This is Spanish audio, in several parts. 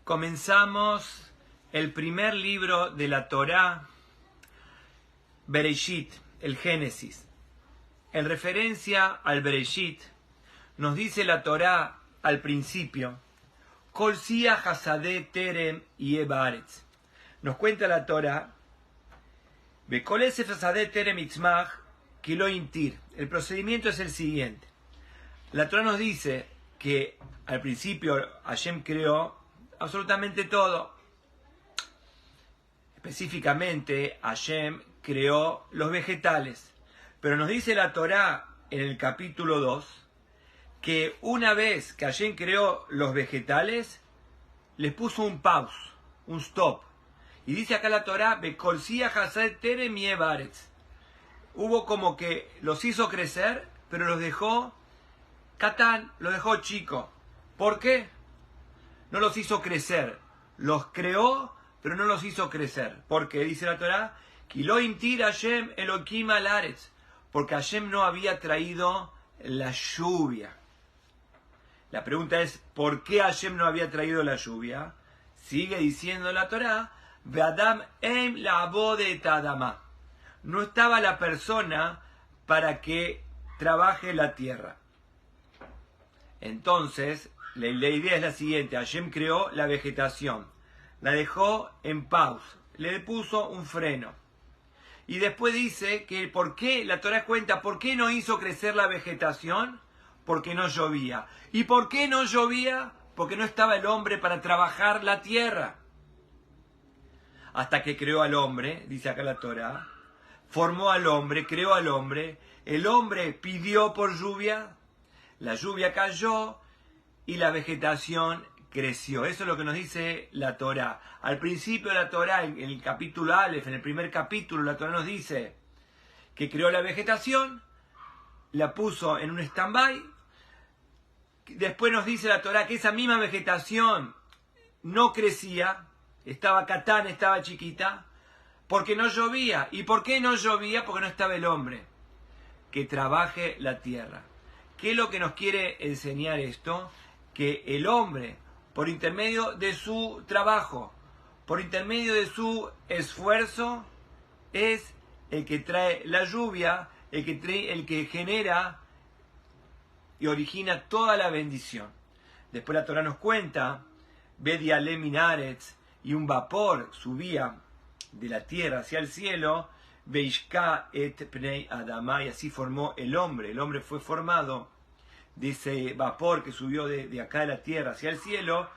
Comenzamos el primer libro de la Torá, Bereshit, el Génesis. En referencia al Bereshit, nos dice la Torá al principio, Kol sia hasadeh terem yeh baaretz. Nos cuenta la Torá, Bekol esef hasadeh terem yitzmach ki lo imtir. El procedimiento es el siguiente. La Torá nos dice que al principio Hashem creó absolutamente todo. Específicamente, Hashem creó los vegetales. Pero nos dice la Torá en el capítulo 2 que una vez que Hashem creó los vegetales, les puso un pause, un stop. Y dice acá la Torá, Bekol sia hasadeh terem yeh baaretz. Hubo como que los hizo crecer, pero los dejó Catán, los dejó chico. ¿Por qué? No los hizo crecer. Los creó, pero no los hizo crecer. Porque dice la Torá, Ki lo imtir Hashem Elokim al Aretz. Porque Hashem no había traído la lluvia. La pregunta es, ¿por qué Hashem no había traído la lluvia? Sigue diciendo la Torá, Ve'adam em la'abod et adama. No estaba la persona para que trabaje la tierra. Entonces, la idea es la siguiente. Hashem creó la vegetación. La dejó en pausa. Le puso un freno. Y después dice que ¿por qué? La Torá cuenta, ¿por qué no hizo crecer la vegetación? Porque no llovía. ¿Y por qué no llovía? Porque no estaba el hombre para trabajar la tierra. Hasta que creó al hombre, dice acá la Torá, formó al hombre, creó al hombre, el hombre pidió por lluvia, la lluvia cayó y la vegetación creció. Eso es lo que nos dice la Torá. Al principio de la Torá, en el capítulo Aleph, en el primer capítulo, la Torá nos dice que creó la vegetación, la puso en un stand-by. Después nos dice la Torá que esa misma vegetación no crecía, estaba catán, estaba chiquita, porque no llovía. ¿Y por qué no llovía? Porque no estaba el hombre que trabaje la tierra. ¿Qué es lo que nos quiere enseñar esto? Que el hombre, por intermedio de su trabajo, por intermedio de su esfuerzo, es el que trae la lluvia, el que genera y origina toda la bendición. Después la Torá nos cuenta, Bediale minaretz, y un vapor subía de la tierra hacia el cielo, Veishka et pnei adama, y así formó el hombre. El hombre fue formado de ese vapor que subió de acá de la tierra hacia el cielo,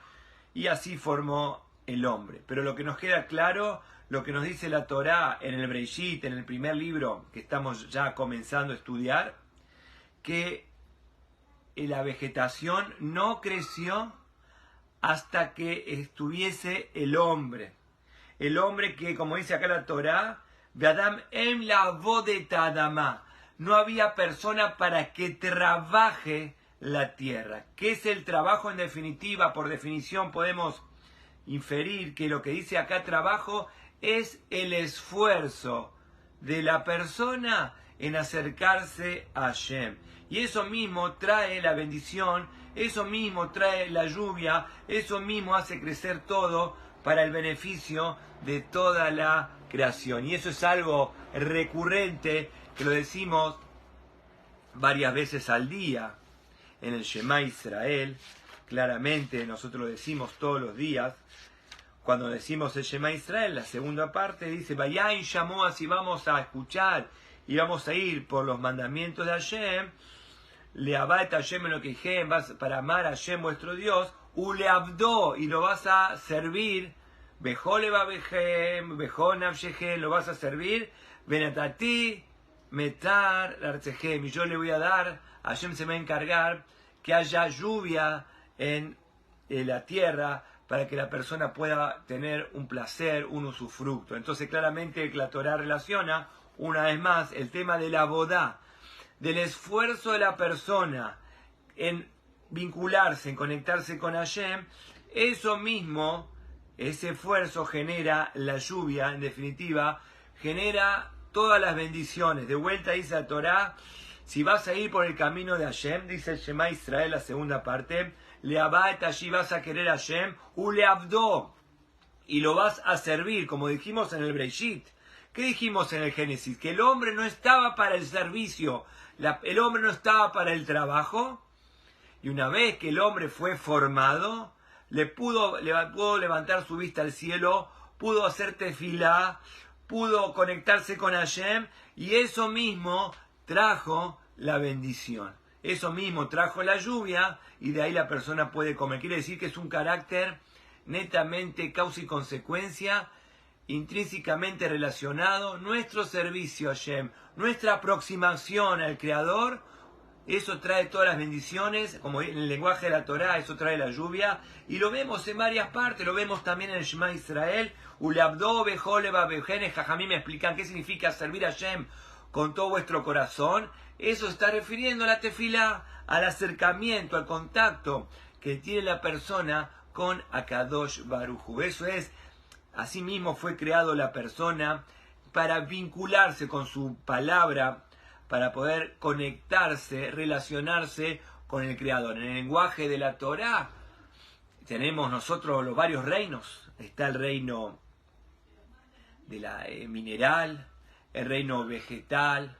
y así formó el hombre. Pero lo que nos queda claro, lo que nos dice la Torá en el Bereshit, en el primer libro que estamos ya comenzando a estudiar, que la vegetación no creció hasta que estuviese el hombre. El hombre que, como dice acá la Torá, Ve'adam em la'abod et adama. No había persona para que trabaje la tierra. ¿Qué es el trabajo en definitiva? Por definición podemos inferir que lo que dice acá trabajo es el esfuerzo de la persona en acercarse a Hashem. Y eso mismo trae la bendición, eso mismo trae la lluvia, eso mismo hace crecer todo para el beneficio de toda la creación. Y eso es algo recurrente que lo decimos varias veces al día en el Shema Israel. Claramente nosotros lo decimos todos los días. Cuando decimos el Shema Israel, la segunda parte dice, Vayain Shamoa, si vamos a escuchar y vamos a ir por los mandamientos de Hashem, Leabat Hashem en lo que dijeron, vas para amar a Hashem vuestro Dios, Uleabdo, y lo vas a servir, Bejoleba Bejem, Bejonab Shehem, lo vas a servir, Benatati, Metar, Artsehem, y yo le voy a dar, Hashem se me va a encargar que haya lluvia en la tierra para que la persona pueda tener un placer, un usufructo. Entonces claramente la Torá relaciona una vez más el tema de la bodá, del esfuerzo de la persona en vincularse, en conectarse con Hashem. Eso mismo, ese esfuerzo genera la lluvia, en definitiva, genera todas las bendiciones. De vuelta dice la Torá, si vas a ir por el camino de Hashem, dice el Shema Israel, la segunda parte, leabat allí vas a querer a Hashem, uleabdo, y lo vas a servir, como dijimos en el Breishit. ¿Qué dijimos en el Génesis? Que el hombre no estaba para el servicio, el hombre no estaba para el trabajo, y una vez que el hombre fue formado, pudo levantar su vista al cielo, pudo hacer tefilá, pudo conectarse con Hashem, y eso mismo trajo la bendición. Eso mismo trajo la lluvia, y de ahí la persona puede comer. Quiere decir que es un carácter netamente causa y consecuencia, intrínsecamente relacionado. Nuestro servicio a Hashem, nuestra aproximación al Creador, eso trae todas las bendiciones, como en el lenguaje de la Torá, eso trae la lluvia, y lo vemos en varias partes, lo vemos también en el Shema Israel, Ulabdo, Bejoleba, Bejene, Jajamí me explican qué significa servir a Hashem con todo vuestro corazón. Eso está refiriendo a la tefilá, al acercamiento, al contacto que tiene la persona con Akadosh Baruj Hu. Eso es, así mismo fue creado la persona para vincularse con su palabra, para poder conectarse, relacionarse con el Creador. En el lenguaje de la Torá tenemos nosotros los varios reinos. Está el reino de la mineral, el reino vegetal,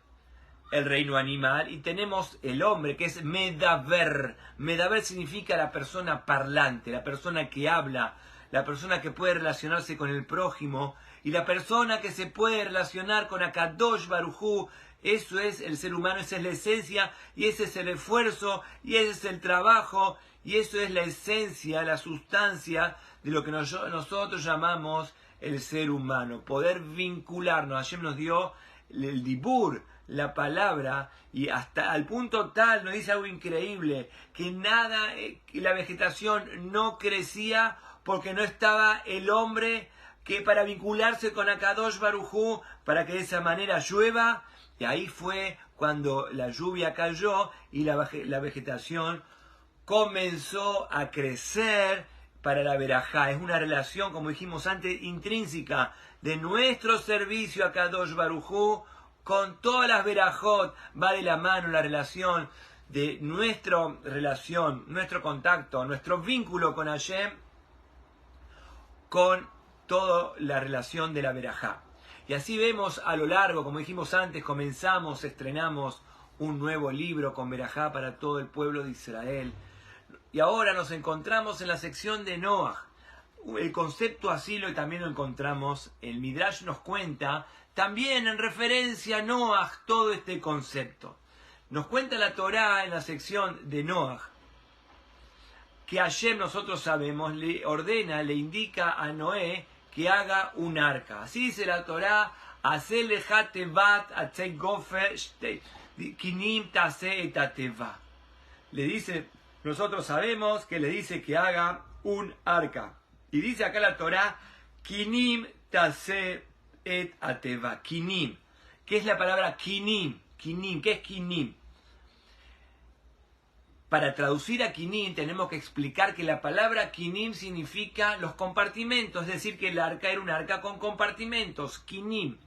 el reino animal, y tenemos el hombre que es Medaber. Medaber significa la persona parlante, la persona que habla, la persona que puede relacionarse con el prójimo, y la persona que se puede relacionar con Akadosh Baruj Hu. Eso es el ser humano, esa es la esencia, y ese es el esfuerzo, y ese es el trabajo, y eso es la esencia, la sustancia de lo que nosotros llamamos el ser humano. Poder vincularnos. Hashem nos dio el dibur, la palabra, y hasta al punto tal, nos dice algo increíble, que nada, que la vegetación no crecía porque no estaba el hombre que para vincularse con Akadosh Baruj Hu, para que de esa manera llueva. Y ahí fue cuando la lluvia cayó y la vegetación comenzó a crecer para la verajá. Es una relación, como dijimos antes, intrínseca de nuestro servicio a Kadosh Baruj Hu con todas las verajot. Va de la mano la relación de nuestra relación, nuestro contacto, nuestro vínculo con Hashem, con toda la relación de la verajá. Y así vemos a lo largo, como dijimos antes, estrenamos un nuevo libro con verajá para todo el pueblo de Israel. Y ahora nos encontramos en la sección de Noach. El concepto así también lo encontramos. El Midrash nos cuenta, también en referencia a Noach, todo este concepto. Nos cuenta la Torá en la sección de Noach, que Hashem, nosotros sabemos, le ordena, le indica a Noé que haga un arca. Así dice la Torá, le dice, nosotros sabemos que le dice que haga un arca. Y dice acá la Torá, kinim tase et ateva. Kinim. ¿Qué es la palabra kinim? Kinim. ¿Qué es kinim? Para traducir a kinim tenemos que explicar que la palabra kinim significa los compartimentos, es decir, que el arca era un arca con compartimentos, kinim.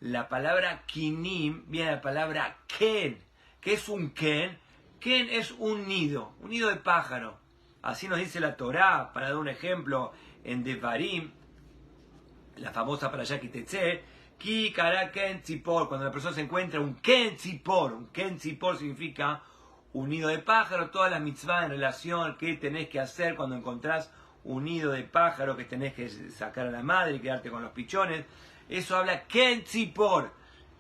La palabra kinim viene de la palabra ken. ¿Qué es un ken? Ken es un nido de pájaro. Así nos dice la Torá, para dar un ejemplo, en Devarim, la famosa parashá Kitetse, ki kara ken tzipor, cuando la persona se encuentra un ken tzipor significa un nido de pájaro, toda la mitzvah en relación que tenés que hacer cuando encontrás un nido de pájaro, que tenés que sacar a la madre y quedarte con los pichones. Eso habla Ken Tzipor.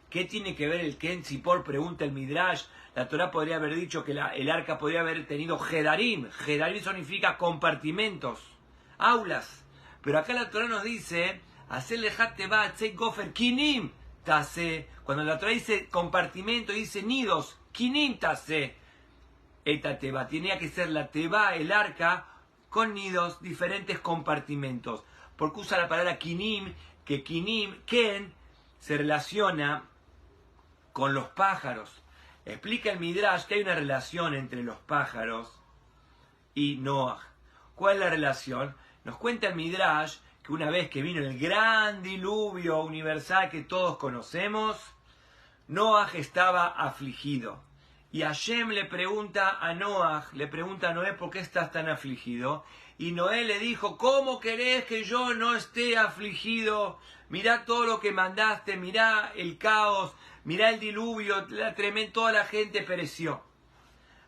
¿Qué tiene que ver el Ken Tzipor? Pregunta el Midrash. La Torá podría haber dicho que el arca podría haber tenido Jedarim. Jedarim significa compartimentos, aulas. Pero acá la Torá nos dice, hacerle Hateba, Tzei Gofer, Kinim Tase. Cuando la Torá dice compartimento, dice nidos, Kinim Tase. Esta teba, tenía que ser la teba, el arca, con nidos, diferentes compartimentos. Porque usa la palabra kinim, que kinim, ken, se relaciona con los pájaros. Explica el Midrash que hay una relación entre los pájaros y Noach. ¿Cuál es la relación? Nos cuenta el Midrash que una vez que vino el gran diluvio universal que todos conocemos, Noach estaba afligido. Y Hashem le pregunta a Noé, ¿por qué estás tan afligido? Y Noé le dijo, ¿cómo querés que yo no esté afligido? Mirá todo lo que mandaste, mirá el caos, mirá el diluvio, toda la gente pereció.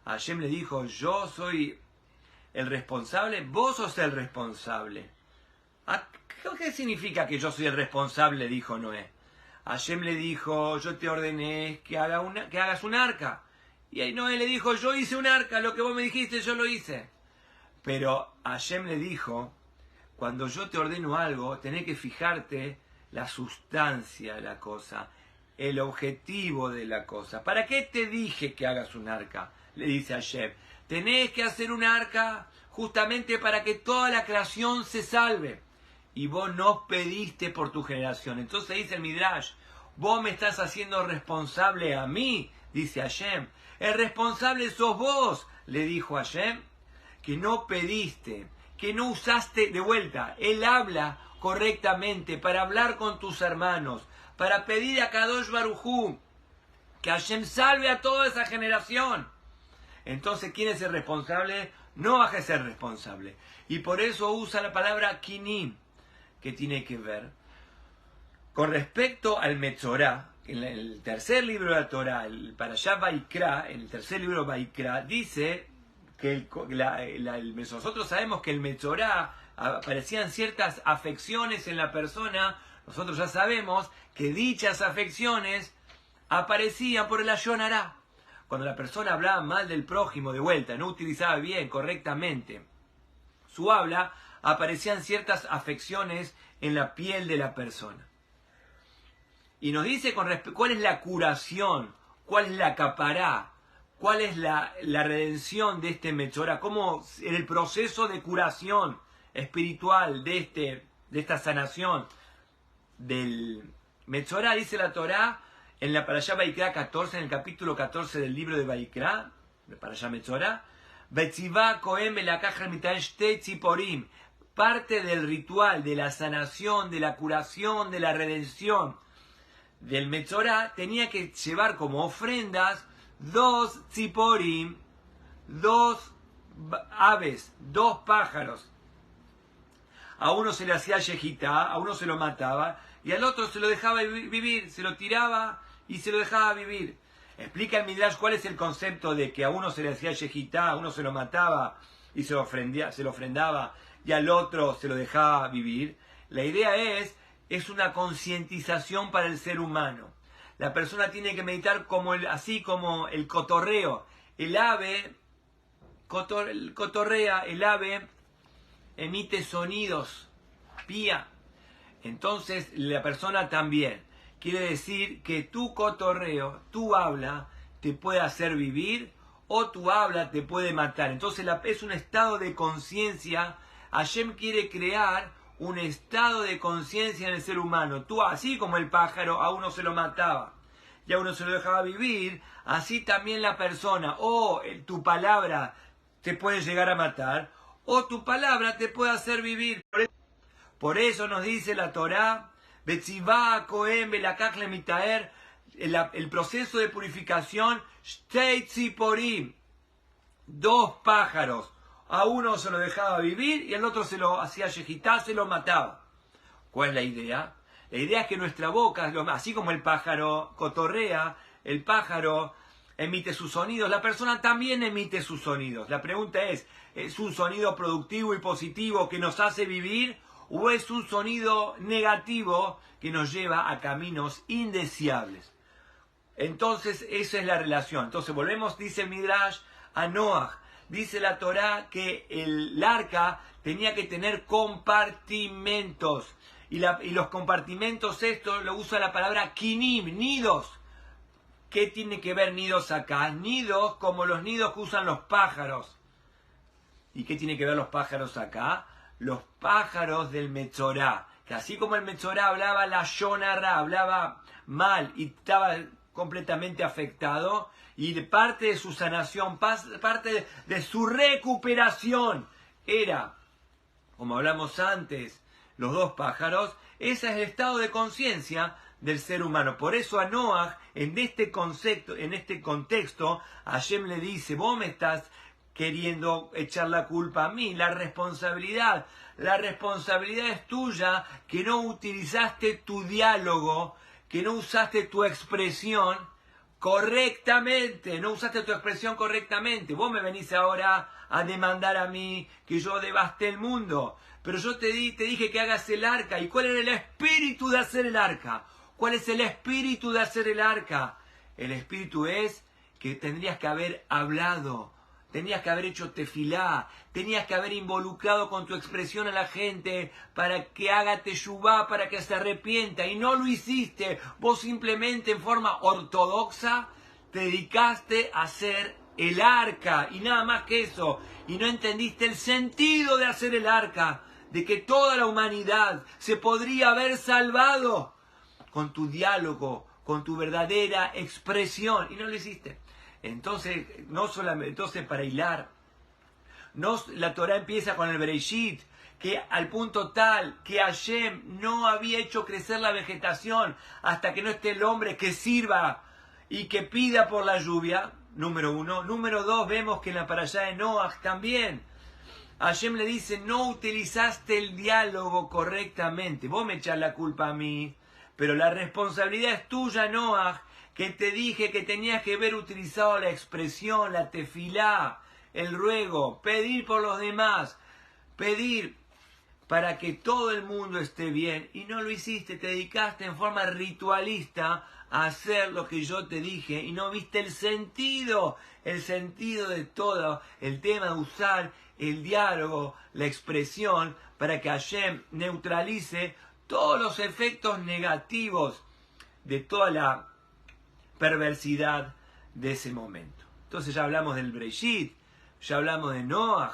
Hashem le dijo, yo soy el responsable, vos sos el responsable. ¿Qué significa que yo soy el responsable? Dijo Noé. Hashem le dijo, yo te ordené que hagas un arca. Y ahí Noé le dijo, yo hice un arca, lo que vos me dijiste yo lo hice. Pero Hashem le dijo, cuando yo te ordeno algo, tenés que fijarte la sustancia de la cosa, el objetivo de la cosa. ¿Para qué te dije que hagas un arca? Le dice Hashem. Tenés que hacer un arca justamente para que toda la creación se salve. Y vos no pediste por tu generación. Entonces dice el Midrash, vos me estás haciendo responsable a mí, dice Hashem. El responsable sos vos, le dijo Hashem, que no pediste, que no usaste de vuelta. Él habla correctamente para hablar con tus hermanos, para pedir a Kadosh Baruj Hu que Hashem salve a toda esa generación. Entonces, ¿quién es el responsable? Noaj es el responsable. Y por eso usa la palabra kinim, que tiene que ver con respecto al Metzorá. En el tercer libro de la Torah, el Parashá Vaikra, en el tercer libro de Vaikra, dice que nosotros sabemos que el Metzorá aparecían ciertas afecciones en la persona. Nosotros ya sabemos que dichas afecciones aparecían por el Lashon Hará. Cuando la persona hablaba mal del prójimo, de vuelta, no utilizaba bien, correctamente su habla, aparecían ciertas afecciones en la piel de la persona. Y nos dice cuál es la curación, cuál es la capará, cuál es la redención de este Metzorá, cómo en el proceso de curación espiritual de esta sanación del Metzorá, dice la Torá en la Parashá Vaikra 14, en el capítulo 14 del libro de Vaikra, de Parashá Metzorá, parte del ritual de la sanación, de la curación, de la redención del Metzorá, tenía que llevar como ofrendas 2 tziporim, 2 aves, 2 pájaros. A uno se le hacía yejitá, a uno se lo mataba, y al otro se lo dejaba vivir, se lo tiraba y se lo dejaba vivir. Explica el Midrash cuál es el concepto de que a uno se le hacía yejitá, a uno se lo mataba y se lo ofrendaba, y al otro se lo dejaba vivir. La idea es una concientización para el ser humano. La persona tiene que meditar así como el cotorreo. El ave cotorrea, el ave emite sonidos, pía. Entonces la persona también. Quiere decir que tu cotorreo, tu habla, te puede hacer vivir o tu habla te puede matar. Entonces es un estado de conciencia. Hashem quiere crear un estado de conciencia en el ser humano. Tú, así como el pájaro, a uno se lo mataba y a uno se lo dejaba vivir, así también la persona, tu palabra te puede llegar a matar, o tu palabra te puede hacer vivir. Por eso nos dice la Torá, el proceso de purificación, 2 pájaros. A uno se lo dejaba vivir y al otro se lo hacía yejitá, se lo mataba. ¿Cuál es la idea? La idea es que nuestra boca, así como el pájaro cotorrea, el pájaro emite sus sonidos, la persona también emite sus sonidos. La pregunta ¿es un sonido productivo y positivo que nos hace vivir o es un sonido negativo que nos lleva a caminos indeseables? Entonces, esa es la relación. Entonces, volvemos, dice el Midrash, a Noaj. Dice la Torá que el arca tenía que tener compartimentos. Y los compartimentos, esto lo usa la palabra kinim, nidos. ¿Qué tiene que ver nidos acá? Nidos como los nidos que usan los pájaros. ¿Y qué tiene que ver los pájaros acá? Los pájaros del Metzorá. Que así como el Metzorá hablaba Lashon Hará, hablaba mal y estaba completamente afectado, y parte de su sanación, parte de su recuperación era, como hablamos antes, los 2 pájaros. Ese es el estado de conciencia del ser humano. Por eso a Noaj, en este contexto, Hashem le dice, vos me estás queriendo echar la culpa a mí, la responsabilidad es tuya, que no utilizaste tu diálogo, que no usaste tu expresión correctamente, Vos me venís ahora a demandar a mí que yo devasté el mundo, pero yo te dije que hagas el arca. ¿Y cuál era el espíritu de hacer el arca? ¿Cuál es el espíritu de hacer el arca? El espíritu es que tendrías que haber hablado, tenías que haber hecho tefilá, tenías que haber involucrado con tu expresión a la gente para que haga teshuvá, para que se arrepienta, y no lo hiciste. Vos simplemente en forma ortodoxa te dedicaste a hacer el arca, y nada más que eso, y no entendiste el sentido de hacer el arca, de que toda la humanidad se podría haber salvado con tu diálogo, con tu verdadera expresión, y no lo hiciste. Entonces, para hilar, la Torah empieza con el Bereshit, que al punto tal que Hashem no había hecho crecer la vegetación hasta que no esté el hombre que sirva y que pida por la lluvia, número uno. Número dos, vemos que en la parashá de Noaj también, Hashem le dice, no utilizaste el diálogo correctamente, vos me echás la culpa a mí, pero la responsabilidad es tuya, Noaj, que te dije que tenías que haber utilizado la expresión, la tefilá, el ruego, pedir por los demás, pedir para que todo el mundo esté bien, y no lo hiciste, te dedicaste en forma ritualista a hacer lo que yo te dije, y no viste el sentido de todo el tema de usar el diálogo, la expresión, para que Hashem neutralice todos los efectos negativos de toda la perversidad de ese momento. Entonces ya hablamos del Bereshit, ya hablamos de Noaj.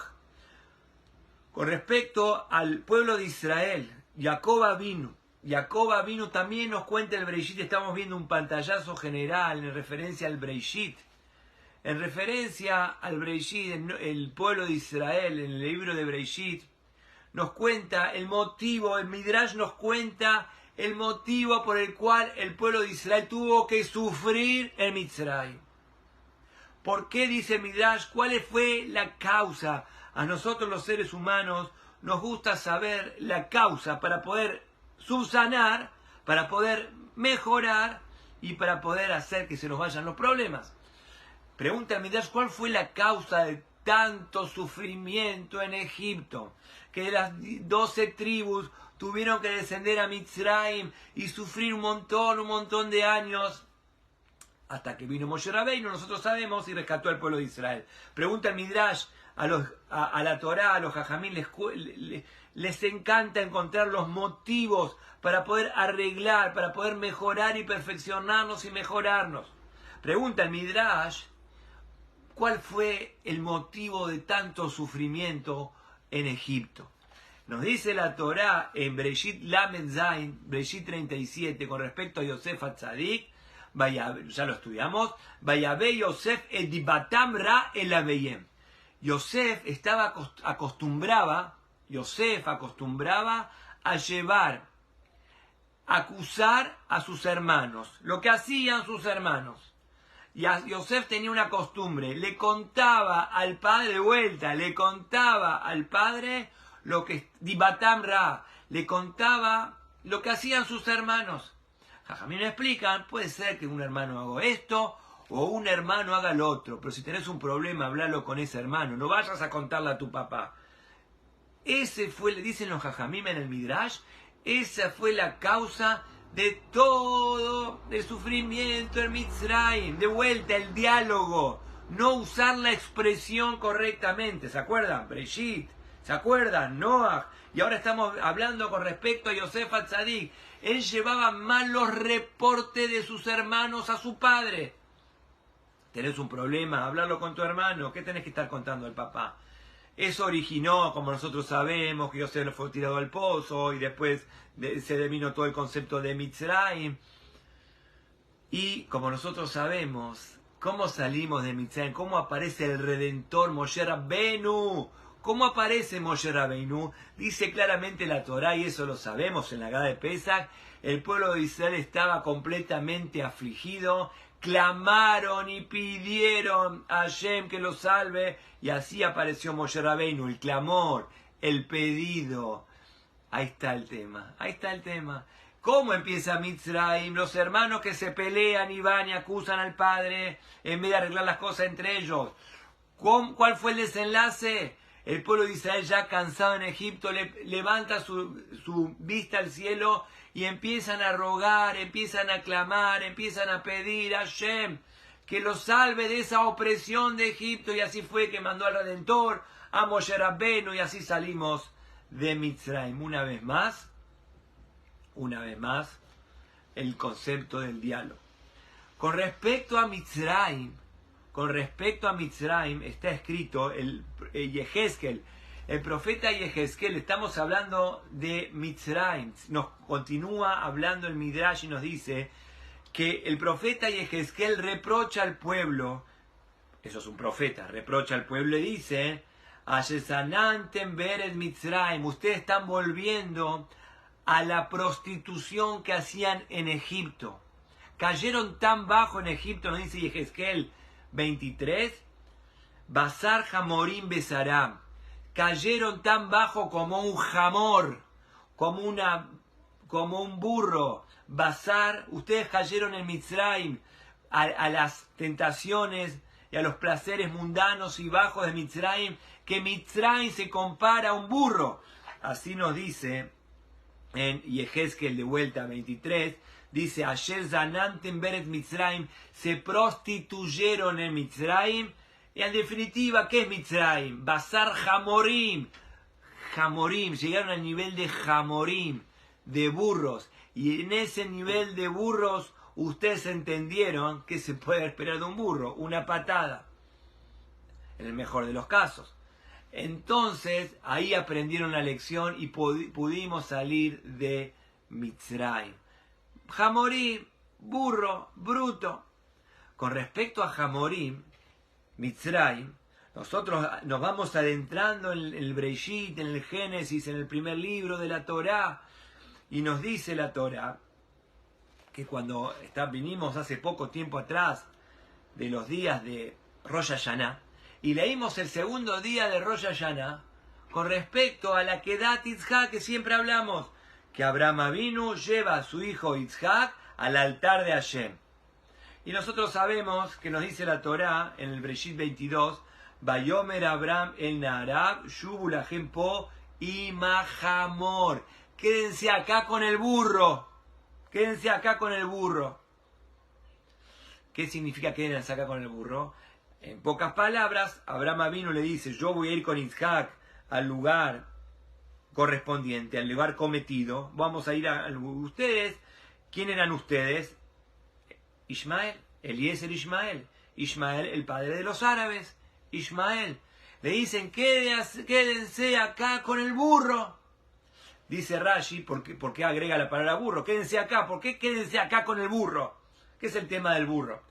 Con respecto al pueblo de Israel, Jacob vino también nos cuenta el Bereshit. Estamos viendo un pantallazo general en referencia al Bereshit. En referencia al Bereshit, el pueblo de Israel, en el libro de Bereshit, nos cuenta el motivo, el Midrash nos cuenta el motivo por el cual el pueblo de Israel tuvo que sufrir en Mitzrayim. ¿Por qué, dice el Midrash? ¿Cuál fue la causa? A nosotros los seres humanos nos gusta saber la causa para poder subsanar, para poder mejorar y para poder hacer que se nos vayan los problemas. Pregunta el Midrash, ¿cuál fue la causa de tanto sufrimiento en Egipto? Que de las 12 tribus tuvieron que descender a Mitzrayim y sufrir un montón de años, hasta que vino Moshe Rabbeinu, nosotros sabemos, y rescató al pueblo de Israel. Pregunta el Midrash, a la Torá, a los Jajamín, les encanta encontrar los motivos para poder arreglar, para poder mejorar y perfeccionarnos y mejorarnos. Pregunta el Midrash, ¿cuál fue el motivo de tanto sufrimiento en Egipto? Nos dice la Torá en Bereshit Lamed Zayin, Bereshit 37, con respecto a Yosef Hatzadik, ya lo estudiamos, Vayabe Yosef edibatam ra el aveyem. Yosef acostumbraba a acusar a sus hermanos, lo que hacían sus hermanos. Y Yosef tenía una costumbre, le contaba al padre de vuelta, lo que dibatam ra, le contaba lo que hacían sus hermanos. Jajamín me explican, puede ser que un hermano haga esto o un hermano haga lo otro, pero si tenés un problema, hablalo con ese hermano, no vayas a contarle a tu papá. Ese fue, le dicen los Jajamim en el Midrash, esa fue la causa de todo el sufrimiento en Mitzrayim. De vuelta, el diálogo, no usar la expresión correctamente. ¿Se acuerdan? Bereshit, ¿se acuerdan? Noaj. Y ahora estamos hablando con respecto a Yosef Hatzadik. Él llevaba mal los reportes de sus hermanos a su padre. Tenés un problema, hablarlo con tu hermano. ¿Qué tenés que estar contando al papá? Eso originó, como nosotros sabemos, que Yosef fue tirado al pozo y después se devino todo el concepto de Mitzrayim. Y como nosotros sabemos, cómo salimos de Mitzrayim, cómo aparece el Redentor Moshe Rabbeinu ¿Cómo aparece Moshe Rabbeinu? Dice claramente la Torá, y eso lo sabemos en la Gada de Pesach, el pueblo de Israel estaba completamente afligido, clamaron y pidieron a Hashem que los salve, y así apareció Moshe Rabbeinu, el clamor, el pedido. Ahí está el tema, ahí está el tema. ¿Cómo empieza Mitzrayim? Los hermanos que se pelean y van y acusan al padre en vez de arreglar las cosas entre ellos. ¿Cuál fue el desenlace? El pueblo de Israel, ya cansado en Egipto, levanta su vista al cielo y empiezan a rogar, empiezan a clamar, empiezan a pedir a Hashem que los salve de esa opresión de Egipto. Y así fue que mandó al Redentor, a Moshe Rabbeinu, y así salimos de Mitzrayim. Una vez más, el concepto del diálogo. Con respecto a Mitzrayim, está escrito Yehezkel, el profeta Yehezkel, estamos hablando de Mitzrayim, nos continúa hablando el Midrash y nos dice que el profeta Yehezkel reprocha al pueblo, eso es un profeta, reprocha al pueblo y dice, Ayesanantem beret Mitzrayim, ustedes están volviendo a la prostitución que hacían en Egipto. Cayeron tan bajo en Egipto, nos dice Yehezkel 23, Basar Hamorim Besaram, cayeron tan bajo como un jamor, como un burro. Basar, ustedes cayeron en Mitzrayim a las tentaciones y a los placeres mundanos y bajos de Mitzrayim, que Mitzrayim se compara a un burro. Así nos dice en Yehezkel de vuelta 23, dice, Asher Zanantem Beret Mitzrayim, se prostituyeron en Mitzrayim. Y en definitiva, ¿qué es Mitzrayim? Basar Hamorim. Hamorim, llegaron al nivel de Hamorim, de burros. Y en ese nivel de burros, ustedes entendieron que se puede esperar de un burro, una patada, en el mejor de los casos. Entonces, ahí aprendieron la lección y pudimos salir de Mitzrayim. Hamorim, burro, bruto. Con respecto a Hamorim, Mitzrayim, nosotros nos vamos adentrando en el Breishit, en el Génesis, en el primer libro de la Torá, y nos dice la Torá que cuando vinimos hace poco tiempo atrás de los días de Rosh Hashanah, y leímos el segundo día de Rosh Hashanah, con respecto a la Kedat Yitzhak que siempre hablamos, que Abraham Avinu lleva a su hijo Yitzhak al altar de Hashem. Y nosotros sabemos que nos dice la Torá en el Breshit 22, Bayomer Abraham el Naarab, Shubu Lahem Po Imahamor. Quédense acá con el burro. Quédense acá con el burro. ¿Qué significa quédense acá con el burro? En pocas palabras, Abraham Avinu le dice, yo voy a ir con Yitzhak al lugar correspondiente, al lugar cometido. Vamos a ir a ustedes. ¿Quién eran ustedes? Ismael, Eliezer Ismael, el padre de los árabes, Ismael. Le dicen, quédense acá con el burro. Dice Rashi, ¿por qué agrega la palabra burro? Quédense acá, ¿por qué quédense acá con el burro? ¿Qué es el tema del burro?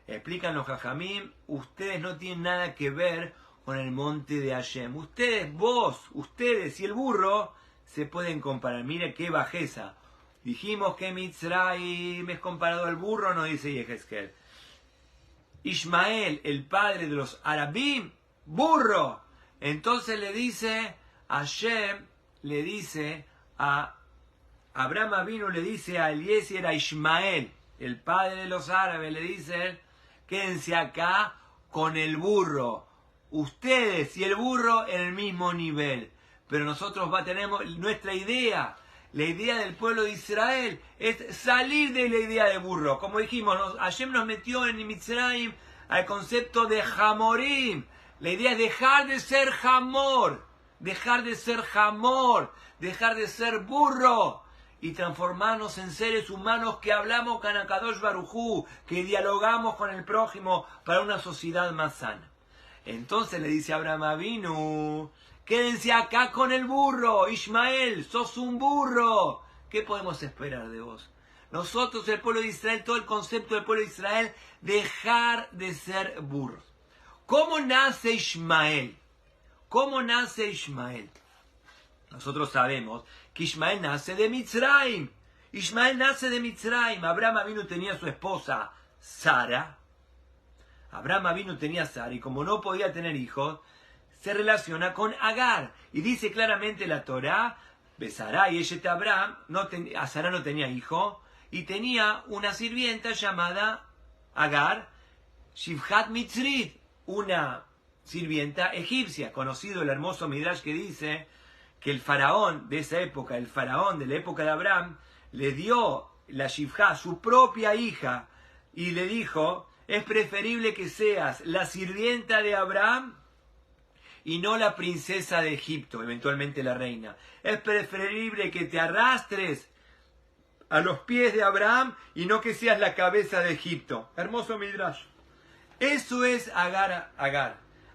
Explican los Jajamim, ustedes no tienen nada que ver con el monte de Hashem. Ustedes y el burro se pueden comparar. Mire qué bajeza. Dijimos que Mitzrayim es comparado al burro, nos dice Yehezkel. Ismael, el padre de los Arabim, burro. Entonces le dice a Hashem, le dice a Abraham Avinu, le dice a Eliezer, a Ismael, el padre de los árabes, le dice, quédense acá con el burro. Ustedes y el burro en el mismo nivel. Pero nosotros tenemos nuestra idea. La idea del pueblo de Israel es salir de la idea de burro. Como dijimos, Hashem nos metió en Mitzrayim al concepto de Hamorim. La idea es dejar de ser Hamor, dejar de ser burro y transformarnos en seres humanos que hablamos con Akadosh Baruj Hu, que dialogamos con el prójimo para una sociedad más sana. Entonces le dice a Abraham Avinu, quédense acá con el burro, Ismael, sos un burro. ¿Qué podemos esperar de vos? Nosotros, el pueblo de Israel, todo el concepto del pueblo de Israel, dejar de ser burros. ¿Cómo nace Ismael? ¿Cómo nace Ismael? Nosotros sabemos que Ismael nace de Mitzrayim. Ismael nace de Mitzrayim. Abraham Avinu tenía su esposa Sara. Abraham Avinu tenía Sara y como no podía tener hijos, se relaciona con Agar. Y dice claramente la Torá, Besará y Eshet Abraham, a Sara no tenía hijo, y tenía una sirvienta llamada Agar, Shivhat Mitzrit, una sirvienta egipcia. Conocido el hermoso Midrash que dice que el faraón de esa época, el faraón de la época de Abraham, le dio la Shivhat, su propia hija, y le dijo, es preferible que seas la sirvienta de Abraham y no la princesa de Egipto, eventualmente la reina. Es preferible que te arrastres a los pies de Abraham y no que seas la cabeza de Egipto. Hermoso Midrash. Eso es Agar.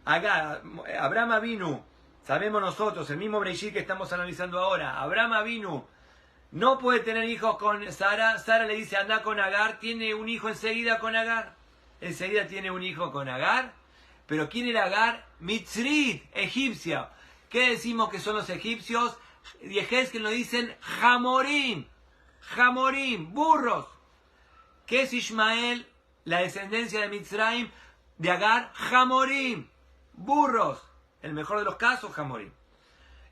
Abraham Avinu, sabemos nosotros, el mismo Breishit que estamos analizando ahora, Abraham Avinu no puede tener hijos con Sara. Sara le dice, anda con Agar, tiene un hijo enseguida con Agar. Enseguida tiene un hijo con Agar. Pero ¿quién era Agar? Mitzrit, egipcia. ¿Qué decimos que son los egipcios? Yehezkel nos dicen Jamorim. Jamorim, burros. ¿Qué es Ismael? La descendencia de Mitzrayim, de Agar, Jamorim, burros. El mejor de los casos, Jamorim.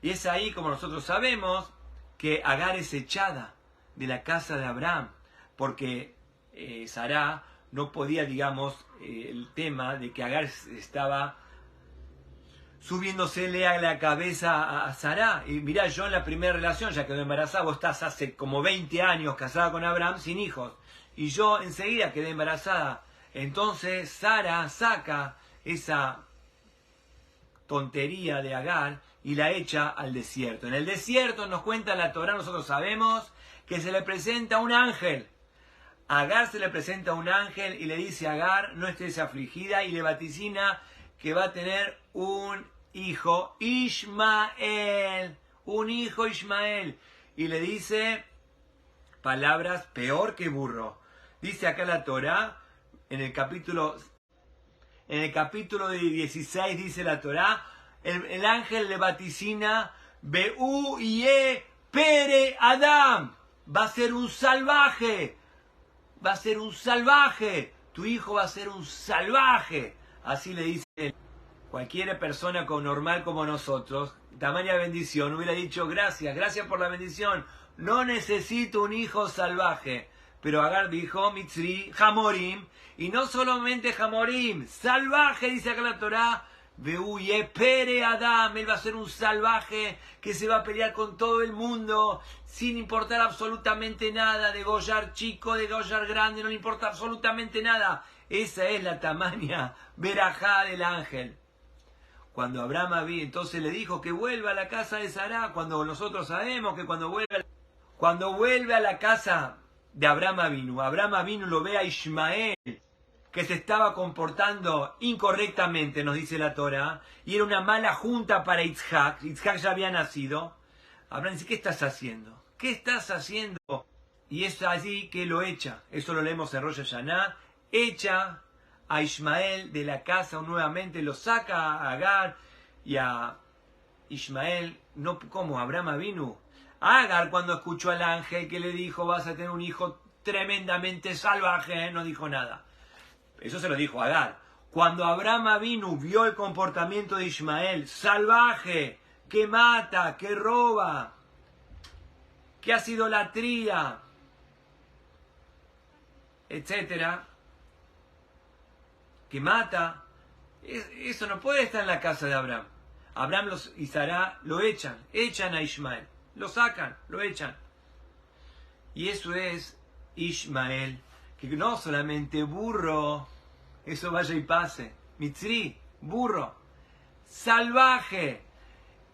Y es ahí, como nosotros sabemos, que Agar es echada de la casa de Abraham, porque Sará no podía, digamos, el tema de que Agar estaba subiéndosele a la cabeza a Sará. Y mirá, yo en la primera relación ya quedé embarazada, vos estás hace como 20 años casada con Abraham sin hijos, y yo enseguida quedé embarazada. Entonces Sara saca esa tontería de Agar y la echa al desierto. En el desierto, nos cuenta la Torá, nosotros sabemos que se le presenta un ángel. A Agar se le presenta un ángel y le dice a Agar, no estés afligida, y le vaticina que va a tener un hijo, Ismael, un hijo Ismael. Y le dice palabras peor que burro. Dice acá la Torá, en el capítulo 16 dice la Torá, el ángel le vaticina, Be'u Ye Pere Adam, va a ser un salvaje. Va a ser un salvaje, tu hijo va a ser un salvaje. Así le dice él. Cualquier persona normal como nosotros, tamaña bendición, hubiera dicho gracias por la bendición, no necesito un hijo salvaje. Pero Agar dijo, Mitzri, Jamorim, y no solamente Jamorim, salvaje, dice acá la Torá, Be'uye Pere Adam, él va a ser un salvaje que se va a pelear con todo el mundo, sin importar absolutamente nada, degollar chico, degollar grande, no le importa absolutamente nada. Esa es la tamaña verajá del ángel. Cuando Abraham entonces le dijo que vuelva a la casa de Sará, cuando nosotros sabemos que cuando vuelve a la casa de Abraham Avinu lo ve a Ismael, que se estaba comportando incorrectamente, nos dice la Torá, y era una mala junta para Yitzhak. Yitzhak ya había nacido. Abraham dice, ¿qué estás haciendo? ¿Qué estás haciendo? Y es allí que lo echa. Eso lo leemos en Rosh Hashanah. Echa a Ismael de la casa nuevamente, lo saca a Agar y a Ismael. No, ¿cómo? Abraham Avinu. Agar, cuando escuchó al ángel que le dijo, vas a tener un hijo tremendamente salvaje, no dijo nada. Eso se lo dijo Agar. Cuando Abraham Avinu vio el comportamiento de Ismael, salvaje, que mata, que roba, que hace idolatría, etcétera, que mata, eso no puede estar en la casa de Abraham. Abraham y Sará lo echan a Ismael, lo sacan, lo echan. Y eso es Ismael, que no solamente burro, eso vaya y pase, Mitzri, burro, salvaje.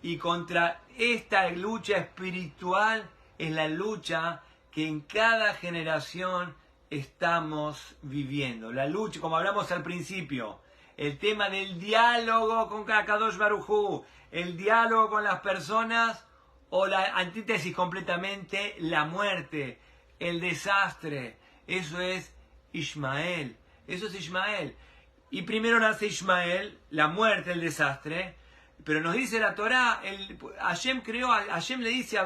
Y contra esta lucha espiritual es la lucha que en cada generación estamos viviendo. La lucha, como hablamos al principio, el tema del diálogo con Kadosh Baruj Hu, el diálogo con las personas, o la antítesis completamente, la muerte, el desastre. Eso es Ismael. Eso es Ismael. Y primero nace Ismael, la muerte, el desastre. Pero nos dice la Torá, Hashem le dice a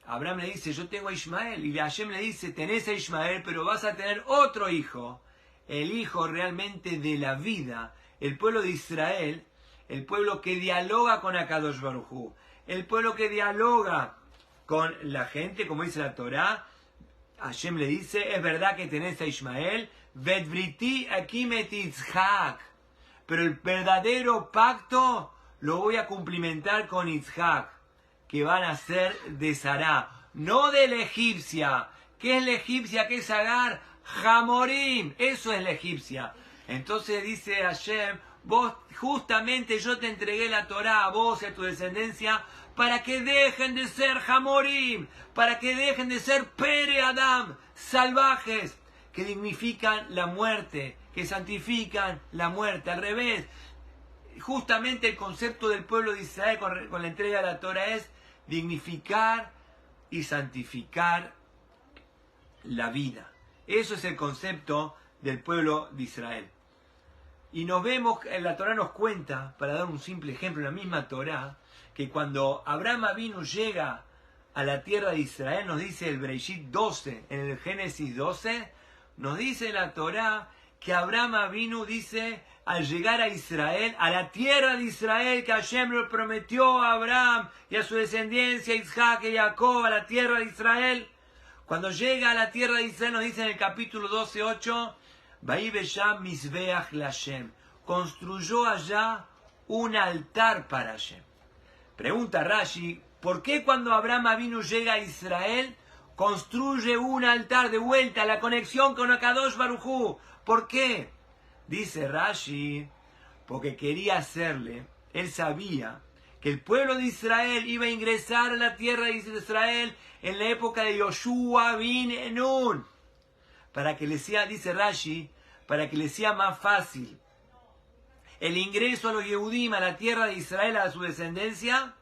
Abraham le dice, yo tengo a Ismael, y Hashem le dice, tenés a Ismael, pero vas a tener otro hijo, el hijo realmente de la vida, el pueblo de Israel, el pueblo que dialoga con Akadosh Baruj Hu, el pueblo que dialoga con la gente, como dice la Torá. Hashem le dice, es verdad que tenés a Ismael, Vedbriti akimet Yitzhak, pero el verdadero pacto lo voy a cumplimentar con Yitzhak, que van a ser de Sará, no de la egipcia. ¿Qué es la egipcia? ¿Qué es Agar? Hamorim, eso es la egipcia. Entonces dice Hashem, vos justamente yo te entregué la Torá a vos y a tu descendencia para que dejen de ser Hamorim, para que dejen de ser Pere Adam, salvajes, que dignifican la muerte, que santifican la muerte. Al revés, justamente el concepto del pueblo de Israel con la entrega de la Torá es dignificar y santificar la vida. Eso es el concepto del pueblo de Israel. Y nos vemos, la Torá nos cuenta, para dar un simple ejemplo, en la misma Torá, que cuando Abraham Avinu llega a la tierra de Israel, nos dice el Bereshit 12, en el Génesis 12, nos dice la Torá que Abraham Avinu dice, al llegar a Israel, a la tierra de Israel que Hashem lo prometió a Abraham y a su descendencia, Isaac y Jacob, a la tierra de Israel. Cuando llega a la tierra de Israel, nos dice en el capítulo 12:8, Vaibesham Mizbeach Lashem, construyó allá un altar para Hashem. Pregunta Rashi, ¿por qué cuando Abraham Avinu llega a Israel, construye un altar de vuelta a la conexión con Akadosh Baruj Hu? ¿Por qué? Dice Rashi, porque quería hacerle, él sabía que el pueblo de Israel iba a ingresar a la tierra de Israel en la época de Yoshua bin Nun, para que le sea, dice Rashi, para que le sea más fácil el ingreso a los Yehudim a la tierra de Israel, a su descendencia.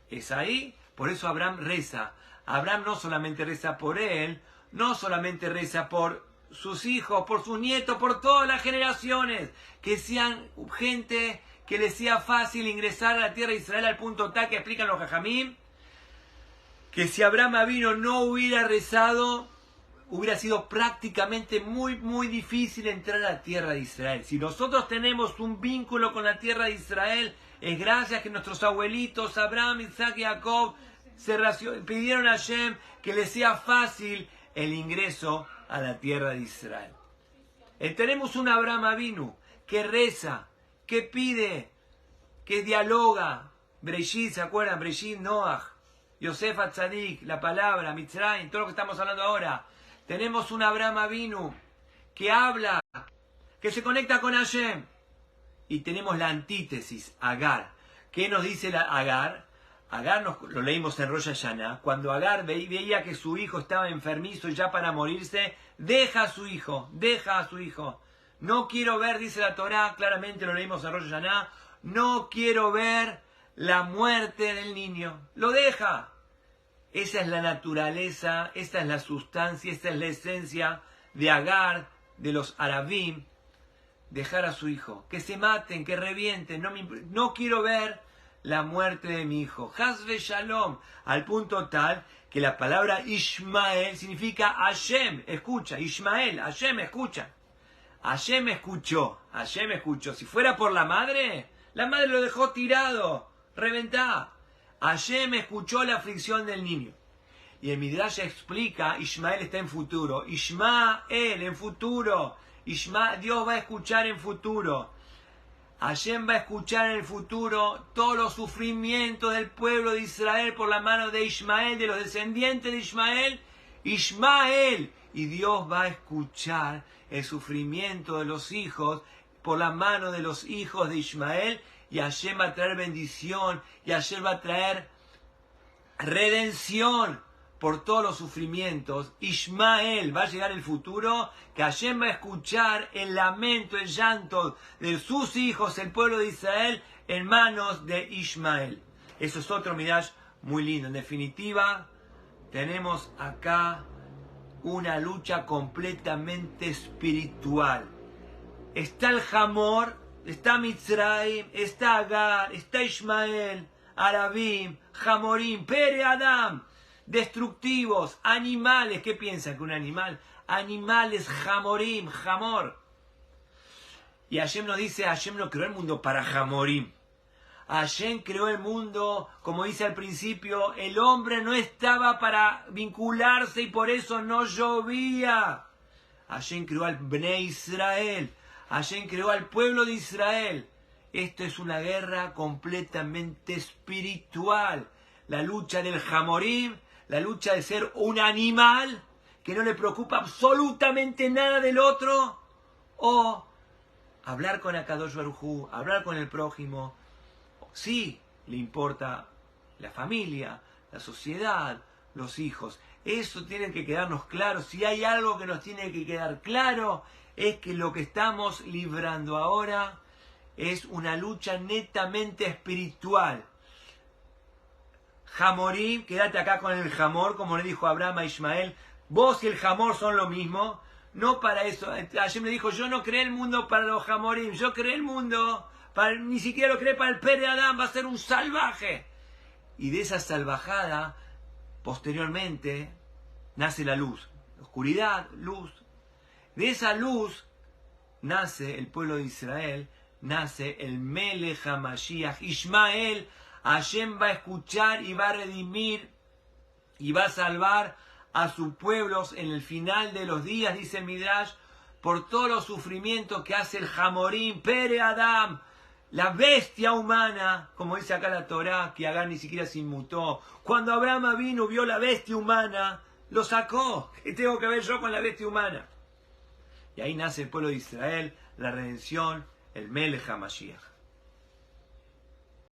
Es ahí, por eso Abraham reza. Abraham no solamente reza por él, no solamente reza por sus hijos, por sus nietos, por todas las generaciones, que sean gente que les sea fácil ingresar a la tierra de Israel al punto tal que explican los Jajamim, que si Abraham Avinu no hubiera rezado, hubiera sido prácticamente muy difícil entrar a la tierra de Israel. Si nosotros tenemos un vínculo con la tierra de Israel, es gracias a que nuestros abuelitos, Abraham, Isaac y Jacob, pidieron a Hashem que les sea fácil el ingreso a la tierra de Israel. Tenemos un Abraham Avinu que reza, que pide, que dialoga. Breshit, ¿se acuerdan? Breshit, Noach, Yosef Atzadik, la palabra, Mitzrayim, todo lo que estamos hablando ahora. Tenemos un Abraham Avinu que habla, que se conecta con Hashem. Y tenemos la antítesis, Agar. ¿Qué nos dice la Agar? Agar lo leímos en Rosh Hashanah. Cuando Agar veía que su hijo estaba enfermizo y ya para morirse, deja a su hijo. No quiero ver, dice la Torá, claramente lo leímos en Rosh Hashanah, no quiero ver la muerte del niño. Lo deja. Esa es la naturaleza, esa es la sustancia, esa es la esencia de Agar, de los Arabim, dejar a su hijo. Que se maten, que revienten, no quiero ver la muerte de mi hijo. Hasbe Shalom, al punto tal que la palabra Ishmael significa Hashem, escucha, Ishmael, Hashem escucha. Hashem escuchó. Si fuera por la madre lo dejó tirado, reventado. Hashem escuchó la aflicción del niño. Y el Midrash explica, Ishmael está en futuro. Ishmael en futuro. Dios va a escuchar en futuro. Hashem va a escuchar en el futuro todos los sufrimientos del pueblo de Israel por la mano de Ishmael, de los descendientes de Ishmael. Y Dios va a escuchar el sufrimiento de los hijos por la mano de los hijos de Ishmael. Y Hashem va a traer bendición. Y Hashem va a traer redención por todos los sufrimientos. Ishmael, va a llegar el futuro, que Hashem va a escuchar el lamento, el llanto de sus hijos, el pueblo de Israel, en manos de Ishmael. Eso es otro midrash muy lindo. En definitiva, tenemos acá una lucha completamente espiritual. Está el Hamor, está Mitzrayim, está Agar, está Ismael, Arabim, Jamorim, Pere Adam, destructivos, animales. ¿Qué piensan que un animal? Animales, Jamorim, Jamor. Y Hashem nos dice, Hashem no creó el mundo para Jamorim. Hashem creó el mundo, como dice al principio, el hombre no estaba para vincularse y por eso no llovía. Hashem creó al Bnei Israel. Hashem creó al pueblo de Israel. Esto es una guerra completamente espiritual. La lucha del Jamorim, la lucha de ser un animal que no le preocupa absolutamente nada del otro, o hablar con Akadosh Baruj Hu, hablar con el prójimo. Sí, le importa la familia, la sociedad, los hijos. Eso tiene que quedarnos claro. Si hay algo que nos tiene que quedar claro, es que lo que estamos librando ahora es una lucha netamente espiritual. Jamorim, quédate acá con el jamor, como le dijo Abraham a Ismael. Vos y el jamor son lo mismo. No para eso. Ayer me dijo, yo no creé el mundo para los jamorim, yo creé el mundo, ni siquiera lo creé para el Pere Adán, va a ser un salvaje. Y de esa salvajada, posteriormente, nace la luz. Oscuridad, luz. De esa luz nace el pueblo de Israel, nace el Melech HaMashiach, Ismael. Hashem va a escuchar y va a redimir y va a salvar a sus pueblos en el final de los días, dice Midrash, por todos los sufrimientos que hace el Jamorim, Pere Adam, la bestia humana, como dice acá la Torá, que Agar ni siquiera se inmutó. Cuando Abraham vino, vio la bestia humana, lo sacó. ¿Qué tengo que ver yo con la bestia humana? Y ahí nace el pueblo de Israel, la redención, el Melech HaMashiach.